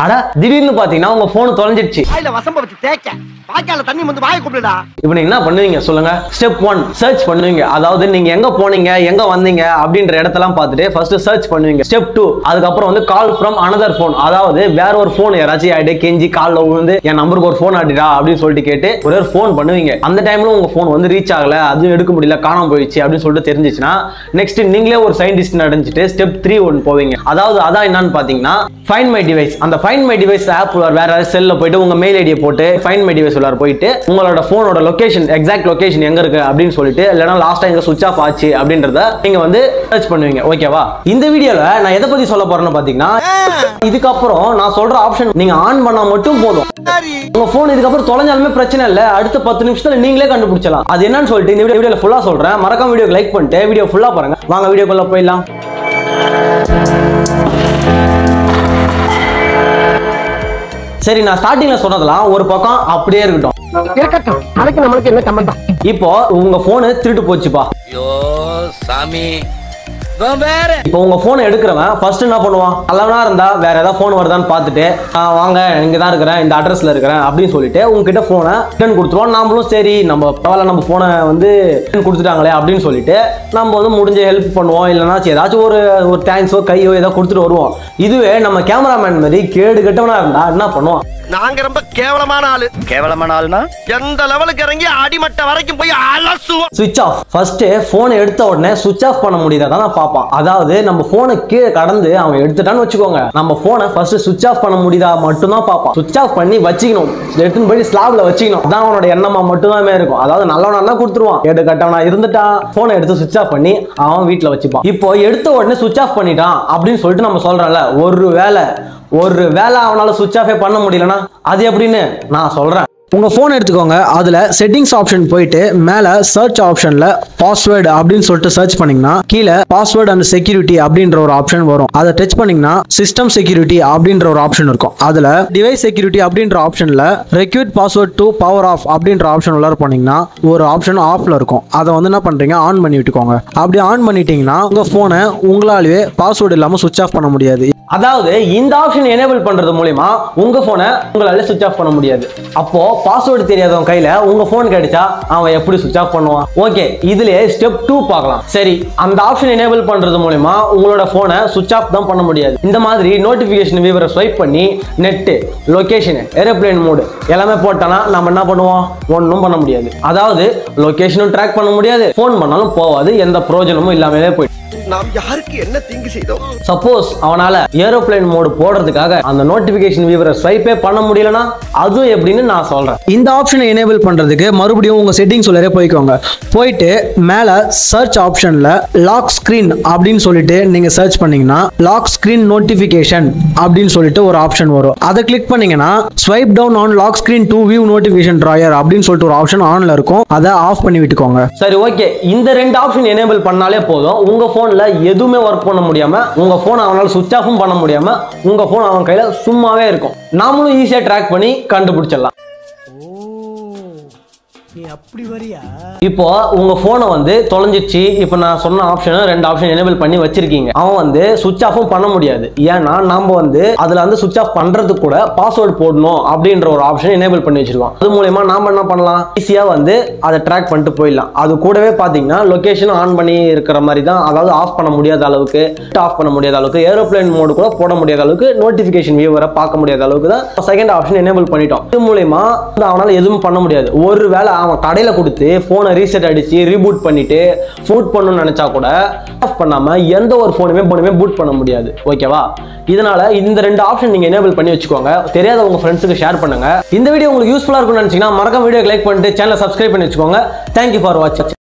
அட திடீர்னு பாத்தீங்கன்னா உங்க போன் தொலைஞ்சிடுச்சு. வசம்ப வச்சு தேய்க்க வாய்க்கால தண்ணி வந்து வாயை கூப்பிடுடா. இப்போ நீங்க என்ன பண்ணுவீங்க சொல்லுங்க? ஸ்டெப் 1 சர்ச் பண்ணுவீங்க. அதாவது நீங்க எங்க போனீங்க எங்க வந்தீங்க அப்படின்ற இடத்தெல்லாம் பார்த்துட்டு ஃபர்ஸ்ட் சர்ச் பண்ணுவீங்க. ஸ்டெப் 2 அதுக்கப்புறம் வந்து கால் ஃப்ரம் அனதர் போன். அதாவது வேற ஒரு போன் யாராச்சும் ஆயிட்டு கெஞ்சி கால்ல விழுந்து என் நம்பருக்கு ஒரு போன் ஆடிடா அப்படின்னு சொல்லிட்டு கேட்டு ஒரு போன் பண்ணுவீங்க. அந்த டைம்ல உங்க போன் வந்து ரீச் ஆகல, அதுவும் எடுக்க முடியல, காணாம போயிடுச்சு அப்படின்னு சொல்லிட்டு தெரிஞ்சிச்சுன்னா நெக்ஸ்ட் நீங்களே ஒரு சயின்டிஸ்ட் நடந்துட்டு ஸ்டெப் 3 ஒன்று போவீங்க. அதாவது அதான் என்னன்னு பாத்தீங்கன்னா ஃபைண்ட் மை டிவைஸ். அந்த ஃபைண்ட் மை டிவைஸ் ஆப் வேற செல்ல போயிட்டு உங்க மெயில் ஐடியை போட்டு ஃபைண்ட் மை டிவைஸ் உள்ளார போயிட்டு உங்களோட போனோட லொகேஷன் எக்ஸாக்ட் லொகேஷன் எங்க இருக்கு அப்படின்னு சொல்லிட்டு இல்லனா லாஸ்ட் டைம் எங்க சுவிட்ச் ஆஃப் ஆச்சு அப்படின்றத நீங்க வந்து சர்ச் பண்ணுவீங்க. ஓகேவா? இந்த வீடியோல நான் எதை பத்தி சொல்ல போறேன்னு பாத்தீங்கன்னா இதுக்கப்புறம் நான் சொல்ற ஆப்ஷன் நீங்க ஆன் பண்ணா மட்டும் போதும். உங்க போன் இதுக்கப்புறம் தொலைஞ்சாலுமே பிரச்சனை இல்ல, அடுத்த 10 நிமிஷத்துல நீங்களே கண்டுபிடிச்சலாம். அது என்னன்னு சொல்லிட்டு இந்த வீடியோல ஃபுல்லா சொல்றேன். மறக்காம வீடியோக்கு லைக் பண்ணிட்டு வீடியோ ஃபுல்லா பாருங்க. வாங்க வீடியோக்குள்ள போயிடலாம். சரி, நான் ஸ்டார்டிங்ல சொன்னதெல்லாம் ஒரு பக்கம் அப்படியே இருக்கட்டும். அதுக்கு நம்மளுக்கு என்ன சம்பந்தம்? இப்போ உங்க போன் திருட்டு போச்சுப்பா. ஐயோ சாமி, இப்போ உங்க போன் எடுக்கிறவன் ஃபர்ஸ்ட் என்ன பண்ணுவான்? நல்லவனா இருந்தா வேற ஏதாவது போன் வருதான்னு பார்த்துட்டு வாங்க இங்க தான் இருக்கிறேன், இந்த அட்ரஸ்ல இருக்கிறேன் அப்படின்னு சொல்லிட்டு உங்ககிட்ட போனை ரிட்டர்ன் கொடுத்துருவோம். நாமளும் சரி நம்ம பரவாயில்ல நம்ம போனை வந்து கொடுத்துட்டாங்களே அப்படின்னு சொல்லிட்டு நம்ம வந்து முடிஞ்ச ஹெல்ப் பண்ணுவோம். இல்லைன்னா ஏதாச்சும் ஒரு தேங்க்ஸோ கையோ ஏதோ கொடுத்துட்டு வருவோம். இதுவே நம்ம கேமராமேன் மாதிரி கேடு கட்டவனா இருந்தா என்ன பண்ணுவோம்? நாங்க ரொம்ப கேவலமான ஆளு. கேவலமான ஆளுனா எந்த லெவலுக்கு இறங்கி அடிமட்ட வரைக்கும் போய் அலசுவோம். சுவிட்ச் ஆஃப். ஃபர்ஸ்ட் போனை எடுத்த உடனே சுவிட்ச் ஆஃப் பண்ண முடியாதான் பார்ப்பான். அதாவது நம்ம போனை கீழே கடந்து அவன் எடுத்துட்டான்னு வச்சுக்கோங்க, நம்ம போனை ஃபர்ஸ்ட் சுவிட்ச் ஆஃப் பண்ண முடியுதா மட்டும் தான் பார்ப்பான். சுவிட்ச் ஆஃப் பண்ணி வச்சுக்கணும், எடுத்துன்னு போய் ஸ்லாப்ல வச்சுக்கணும். அதான் அவனோட எண்ணமா மட்டும் தான் இருக்கும். அதாவது நல்லவனா தான் கொடுத்துருவான். கேடு கட்டவனா இருந்துட்டா போனை எடுத்து சுவிட்ச் ஆஃப் பண்ணி அவன் வீட்டுல வச்சுப்பான். இப்போ எடுத்த உடனே சுவிட்ச் ஆஃப் பண்ணிட்டான் அப்படின்னு சொல்லிட்டு நம்ம சொல்றோம்ல, ஒரு வேலை அவனால சுவிட்ச் ஆஃபே பண்ண முடியலன்னா அது எப்படின்னு நான் சொல்றேன். உங்க போன் எடுத்துக்கோங்க, அதுல செட்டிங்ஸ் ஆப்ஷன் போயிட்டு மேல சர்ச் ஆப்ஷன்ல பாஸ்வேர்டு அப்படின்னு சொல்லிட்டு சர்ச் பண்ணீங்கன்னா கீழே பாஸ்வேர்டு அண்ட் செக்யூரிட்டி அப்படின்ற ஒரு ஆப்ஷன் வரும். அதை டச் பண்ணீங்கன்னா சிஸ்டம் செக்யூரிட்டி அப்படின்ற ஒரு ஆப்ஷன் இருக்கும். அதுல டிவைஸ் செக்யூரிட்டி அப்படின்ற ஆப்ஷன்ல required password to power off அப்படின்ற ஆப்ஷன் உள்ளார போனீங்கன்னா ஒரு ஆப்ஷன் ஆஃப்ல இருக்கும். அதை வந்து என்ன பண்றீங்க, ஆன் பண்ணி விட்டுக்கோங்க. அப்படி ஆன் பண்ணிட்டீங்கன்னா உங்க போனை உங்களாலேயே பாஸ்வேர்டு இல்லாம சுவிட்ச் ஆஃப் பண்ண முடியாது. அதாவது இந்த ஆப்ஷன் எனேபிள் பண்றது மூலமா உங்க போனை உங்களால சுவிட்ச் ஆஃப் பண்ண முடியாது. அப்போ பாஸ்வேர்டு தெரியாதவன் கையில உங்க போன் கிடைச்சா அவன் எப்படி சுவிட்ச் ஆஃப் பண்ணுவான்? ஓகே, இதுலயே ஸ்டெப் 2 பார்க்கலாம். சரி, அந்த ஆப்ஷன் எனேபிள் பண்றது மூலமா உங்களோட போனை சுவிட்ச் ஆஃப் தான் பண்ண முடியாது. இந்த மாதிரி நோட்டிபிகேஷன் வியூவரை ஸ்வைப் பண்ணி நெட், லொகேஷன், ஏரோப்ளேன் மோடு எல்லாமே போட்டானா நம்ம என்ன பண்ணுவோம்? ஒன்றும் பண்ண முடியாது. அதாவது லொகேஷனும் ட்ராக் பண்ண முடியாது, போன் பண்ணாலும் போவாது, எந்த பிரயோஜனமும் இல்லாமலே போயிட்டு. நாம் யாருக்கு என்ன தீங்கு செய்தோம்? சப்போஸ் அவனால ஏரோப்ளேன் மோடு போடுறதுக்காக அந்த நோட்டிபிகேஷன் வியூவரை ஸ்வைப்பே பண்ண முடியலனா அது எப்படின்னு நான் சொல்றேன். இந்த ஆப்ஷனை எனேபிள் பண்றதுக்கு மறுபடியும் உங்க செட்டிங்ஸ் உள்ளே போய்க்கோங்க. போயிட்டு மேல சர்ச் ஆப்ஷன்ல லாக் ஸ்கிரீன் அப்படின்னு சொல்லிட்டு நீங்க சர்ச் பண்ணீங்கன்னா லாக் ஸ்கிரீன் நோட்டிபிகேஷன் அப்படின்னு சொல்லிட்டு ஒரு ஆப்ஷன் வரும். அதை கிளிக் பண்ணீங்கன்னா swipe down on lock screen to view notification drawer அப்படின்னு சொல்லிட்டு ஒரு ஆப்ஷன் ஆன்ல இருக்கும். அதை ஆஃப் பண்ணி விட்டுக்கோங்க. சரி, ஓகே, இந்த 2 ஆப்ஷன் எனேபிள் பண்ணாலே போதும். உங்க போன்ல எதுவுமே ஒர்க் பண்ண முடியாம, உங்க போன் அவனால சுவிட்ச் ஆஃபும் பண்ண முடியாம, உங்க போன் அவன் கையில சும்மாவே இருக்கும். நாமளும் ஈஸியா ட்ராக் பண்ணி கண்டுபிடிச்சிடலாம். அப்படி வரியா? இப்போ உங்க போனை வந்து தொலைஞ்சிச்சு. இப்போ நான் சொன்ன ஆப்ஷன் 2 ஆப்ஷன் எனேபிள் பண்ணி வச்சிருக்கீங்க. அவன் வந்து சுவிட்ச் ஆஃபும் பண்ண முடியாது. ஏன்னா நாம வந்து அதுல வந்து சுவிட்ச் ஆஃப் பண்றதுக்கு கூட பாஸ்வேர்டு போடணும் அப்படின்ற ஒரு ஆப்ஷன் எனேபிள் பண்ணி வச்சிருக்கோம். அது மூலமா நாம என்ன பண்ணலாம், ஈஸியா வந்து அதை ட்ராக் பண்ணிட்டு போயிடலாம். அது கூடவே பாத்தீங்கன்னா லொகேஷன் ஆன் பண்ணி இருக்கிற மாதிரி தான். அதாவது ஆஃப் பண்ண முடியாத அளவுக்கு, ஆஃப் பண்ண முடியாத அளவுக்கு, ஏரோப்ளேன் மோடு கூட போட முடியாத அளவுக்கு, நோட்டிபிகேஷன் வியூவரை பார்க்க முடியாத அளவுக்கு தான் செகண்ட் ஆப்ஷன் எனேபிள் பண்ணிட்டோம். இது மூலமா அவனால எதுவும் பண்ண முடியாது. ஒருவேளை அவன் கடையில கொடுத்து போனை ரீசெட் அடிச்சு ரீபூட் பண்ணிட்டு பூட் பண்ணணும்னு நினைச்சா கூட ஆஃப் பண்ணாம எந்த ஒரு போனுமே பூட் பண்ண முடியாது. ஓகேவா? இதனால இந்த 2 ஆப்ஷன் நீங்க எனேபிள் பண்ணி வச்சுக்கோங்க. தெரியாத உங்க ஃப்ரெண்ட்ஸுக்கு ஷேர் பண்ணுங்க. இந்த வீடியோ உங்களுக்கு யூஸ்ஃபுல்லா இருக்கும்னு நினைச்சீங்கன்னா மறக்காம வீடியோக்கு லைக் பண்ணிட்டு சேனலை சப்ஸ்கிரைப் பண்ணி வச்சுக்கோங்க. தேங்க்யூ ஃபார் வாட்சிங்.